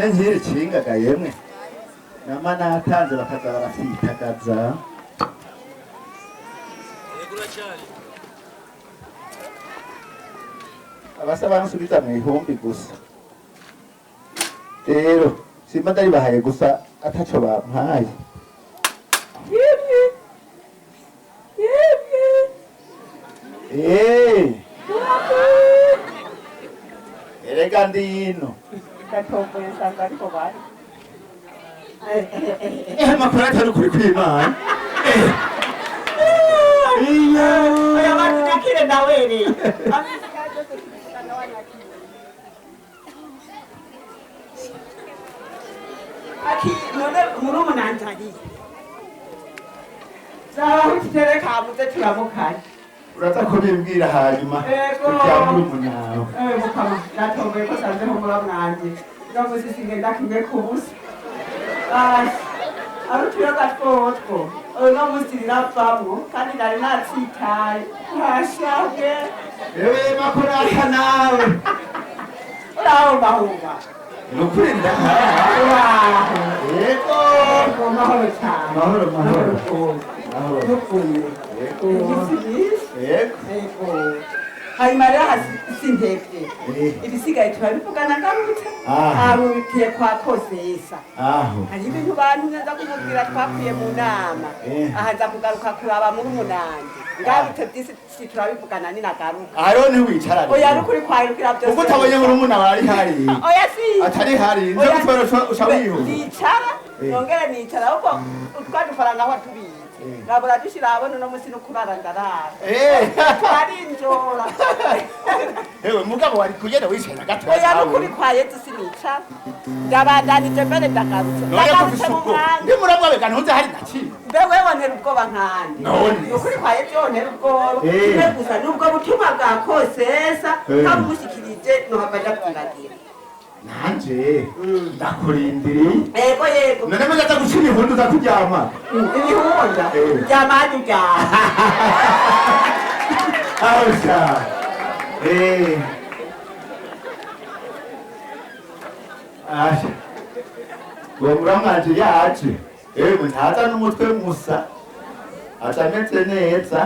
none nk'iri cingaga yemwe nama natanze bakaza barafitagaza abasaba nsubiza mw'ihumbi gusa rero simba ndaribahaye gusa ataco bampaye erega ndino gatomboye nsanga ariko bari makuru atari ukuri kw'Imana oya batunyakire nawereye ati none murumunanje ariye zabaho utereka muze turamukanye uraza kubimbwira hanyuma kugira murumunawe mukama natomboye ko sanzeho muramwanje ngamusi singenda kimwe ku busa arutuyoga twotwo uno musi riravamwo kandi nari natsitaye urashabwe ewe makuru ata nawe uraho mahunga nukuri ndahaha yego mahoro cyane mahoro mahoro mahoro yego hanyuma rero sintevye ibisigaye turabivugana ngarutse arubitiye kwa Kozesa hari ibintu bantu nza kumubwira twakuye mu nama aha nza kugaruka kuraba muri umunanje ngarutse byisi turabivugana ni nagaruka aro ntiwicara oya nukuri kwayirukira byose ubwo utabonye muri umuna bari hari oya si atari hari nzo gutwara ushawiho nicara nongere nicara ahubwo utwadufaranga aho tubiye ngabura dushira abone no musi no kurara ndarara twarinjora ewe mugabo wari kugenda wishana gato oya nukuri kwaye tusinica ndabandanije mbere ndagarutse ndagarutse mu mwanya ndi muramwa bega ntuze hari naki mbewe wonera ubwoba nkandi nukuri kwaye byonera ubwoba kimwe gusa nubwo butumwa bwa Kozesa kamushikirije no havaja kuragira nanje ndakurindiriye yego yego none muzaza gucira ihundu za kuryama ibihunda ryamanye ryama awusha asha uwo muramwanje yaje ewe ntaza n'umutwe musa atameze neza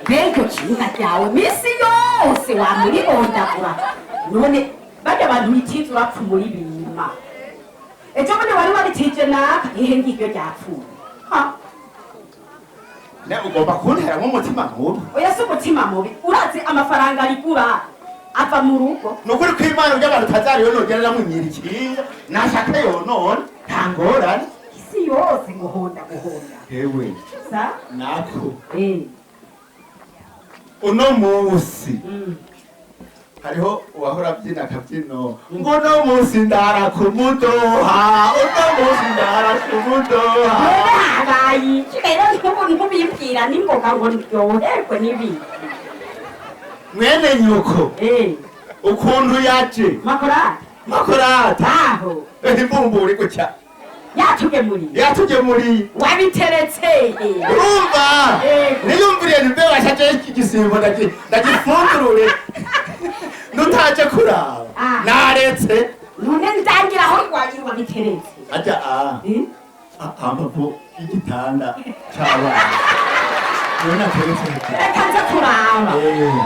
mbega kinga ryawe misi yose wamuribondagura none bajya abantu bitiza urapfa muri bima ejo bundi wari wabitije naka ihe ngiryo ryapfuye ne ugomba kunteramwo umutima mubi oya si umutima mubi urazi amafaranga arigura ava mu rugo nukuri ko Imana by'abantu utazariyo nogerera mu nyiri ikinga nashaka yonone nta ngorane isi yose guhonda ewe sa nako uno musi hariho uwahora abyina akabyino ngo uno musi ndara kumudoha uno musi ndara kumudoha habaye rero nk'umuntu ubimbwira n'ingoga ngo ndyoherwe n'ibindi mwene nyuko ukuntu yaje makorata aho imbumburi gutya yatugemuriye wabiteretse urumva niyumviriye nimbe washaje iki gisimbo ndagifundurure nutaje kuraba naretse none ndangira aho wagira wabiteretse aja amavu y'igitanda c'abana none ateretse reka nze kuraba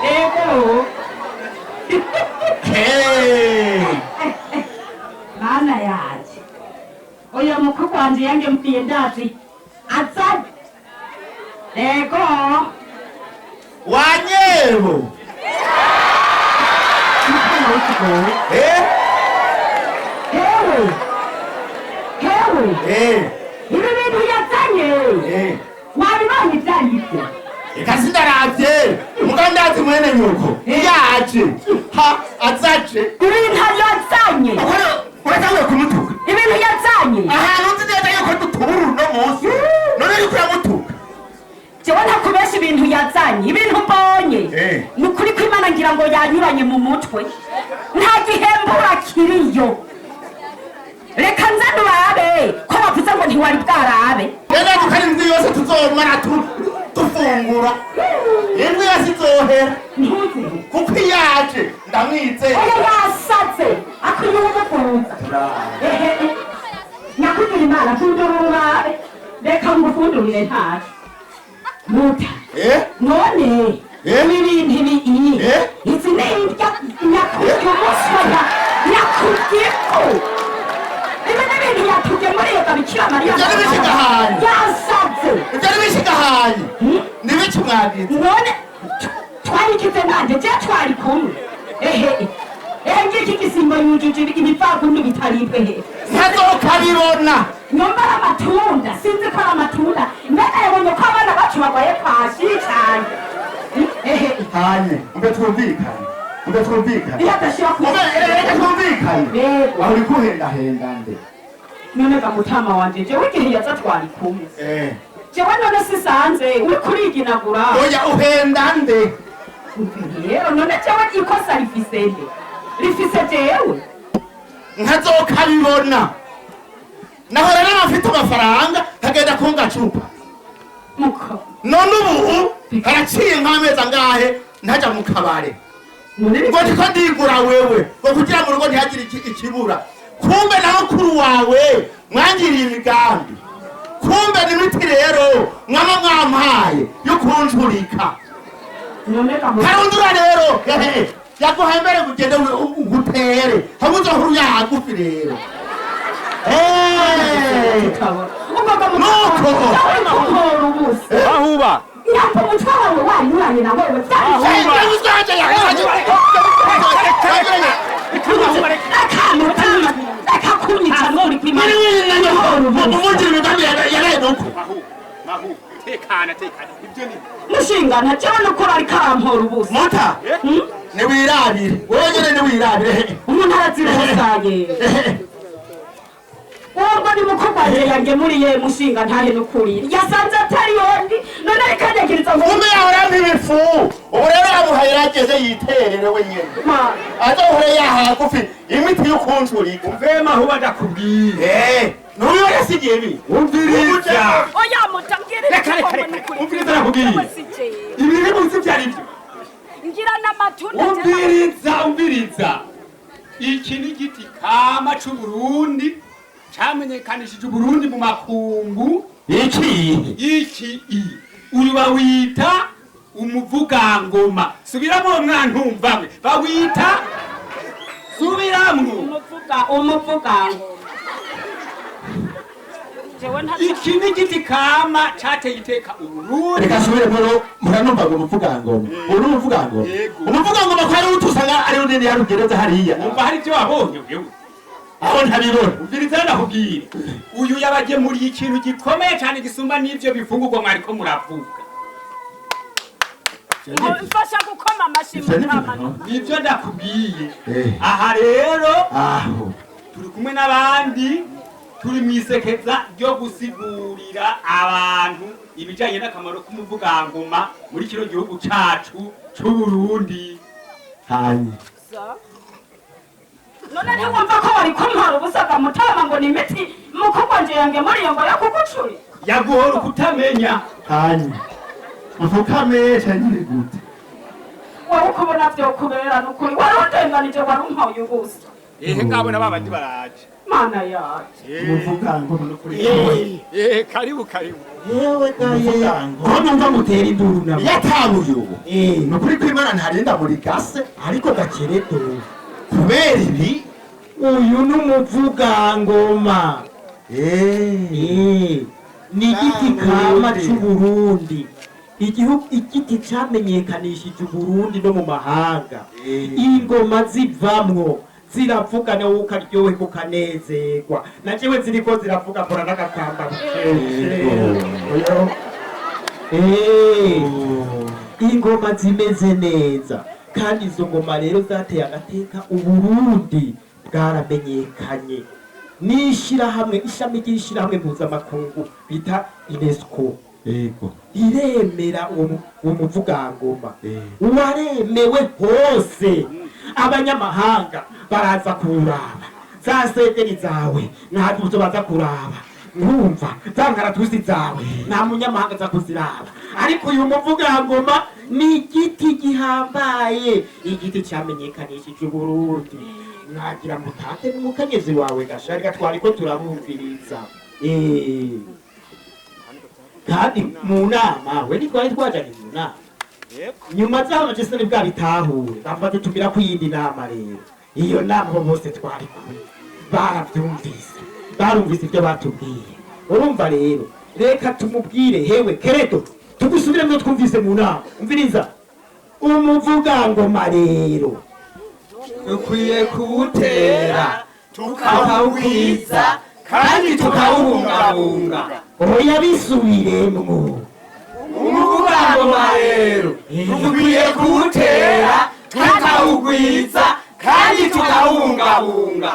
yego mana yaje oya mukobwa wanje yange mpiye ndazi aza yego wanyebo ibi bintu yazanye wabibonye ivyanditse eka sindaravye muga ndazi mwene nyuko yaje azaje ibintu yazanye uratanguye kumutuka ibintu yazanye ahantu nzi neza yuko dutubura uno munsi none yuko uramutuka jewe ntakubesha ibintu yazanye ibintu mbonye ni ukuri ko Imana ngira ngo yanyuranye mu mutwe nta gihembura kiriyo reka nze nurabe ko bavuze ngo ntiwari bwarabe rero tukari indwi yose tuzomara dufungura indwi yose izohera kuko iyaje ndamwizeye oya yasaze uyu w'umukunzi nyakugira imana fundurungare reka ngufundurire ntacu muta none ibintu biiyi izi ni indya nyakubye umusaya nyakubyeho ibi ni ibintu yatugemuriye gabikira mariya yasaze ibyo ni bishigahanye ni biki mwagize none twarikize nanje je twari kumwe ngiki gisimba yujuje ibipfagundu bitaribwe he ntazokabibona nyomba amatunda sinzi ko ari amatunda mbega yabonye ko abana bacu barwaye kwashi cyane hanye mbe twumvikane iyo adashira ku reka twumvikane aho uri kuhendahenda nde none gamutama wanje jewe igihe yaza twari kumwe jewe none sisanze uri kuriginagura oya uhenda nde rero none jewe ikosa rifise nde rifise jewe ntazokabibona naho rero abafite amafaranga hagenda ku gacupa muko none ubu araciye nk'amezi angahe ntajya mu kabare ngo ndiko ndigura wewe ngo kugira mu rugo ntihagire ikibura kumbe na mukuru wawe mwangiriye imigambi kumbe n'imiti rero mwama mwampaye yo kunjurika karundura rero yaguhaye mbere gugende ugutere hamwe uzohuru yagufi rero ahuba nyampo umutwe wawe wanyuranye na wewe akakunyica nuri kwimana umugira imigambi yaraye nuko tekana ibyo ni mushingana jewe nukuri ariko arampora ubusa muta niwirabire wowe nyene niwirabire umuntu arazirasaye ubwo ni mukobwa wanje yangemuriye mushinga ntahe nukuri yasanze atari yondi none ariko anyagiriza ngo kumbe yahora nk'ibifu ubu rero yamuhaye yarageze yiterere we nyene azohore yahagufi imiti yo kunjurika umvema huba ndakubwiye n'uyu yasigiye ibi umviriza oya mutambwire reka umviriza nakubwiye ibi ni munsi byari byo ngira n'amatunda umviriza iki ni igiti kama c'uburundi camenyekanishije uburundi mu makungu iki uyu bawita umuvugangoma subiramwo mwantumvamwe bawita subiramwo umuvugangoma iki ni igiti kama cateye iteka uburundi reka subire muranumva ngo umuvugangoma uri umuvugangoma umuvugangoma ko ari utusanga ari unini yarugereza hariya umva hari ibyo wabonye wewe aho ntabibona umviriza ndakubwira uyu yabagemuriye ikintu gikomeye cyane gisumba n'ivyo bifungurwa mwariko muravuga mfasha gukoma amashyi mutama nivyo ndakubwiye aha rero turi kumwe n'abandi turi mwisekeza ryo gusigurira abantu ibijanye n'akamaro k'umuvugangoma muri kino gihugu cacu c'uburundi none ntiwumva ko bari kuntwara ubusaga mutama ngo ni imiti mukobwa wanje yangemuriye ngo yakugucuri yaguhora ukutamenya ufukamesha nyiri gute wowe uko ubona vyokubera nukuri wari undenganije wari umpaye ubusa ngabona babandi baraje mana yaje umuvugangoma n'ukuri karibu yewe ko numva mutera induru nabo yatabuye ubu nukuri kw'Imana ntarinda muri gase ariko gakeredo kubera ibi uyu ni umuvugangoma ni igiti kama c'uburundi igiti camenyekanishije uburundi no mu mahanga ingoma zivamwo ziravuga nawe ukaryoherwa ukanezerwa na jewe ziriko ziravuga mbona n'agakamba ingoma zimeze neza kandi izo ngoma rero zateye agateka uburundi bwaramenyekanye n'ishirahamwe ishami ry'ishirahamwe mpuzamakungu bita UNESCO iremera uwo muvugangoma waremewe hose abanyamahanga baraza kuraba za sederi zawe ntabwo baza kuraba nkumva za nkaratusi zawe nta munyamahanga aza kuziraba ariko uyu muvugangoma ni igiti gihambaye igiti cyamenyekanishije uburundi mwagira mutate n'umukenyezi wawe gashari twariko turabumviriza kandi mu nama we ntitwari twajanye mu nama nyuma zaho naje sinari bwabitahure bambaze tumira ku yindi nama rero iyo nama bo bose twari kumwe baravyumvise barumvise ibyo batubwiye urumva rero reka tumubwire hewe keredo tugusubiremo twumvise mu nama umviriza umuvugangoma rero dukwiye kuwutera tukawugwiza kandi tukawubungabunga oya bisubiremwo umuvugangoma rero dukwiye kuwutera tukawugwiza kandi tukawubungabunga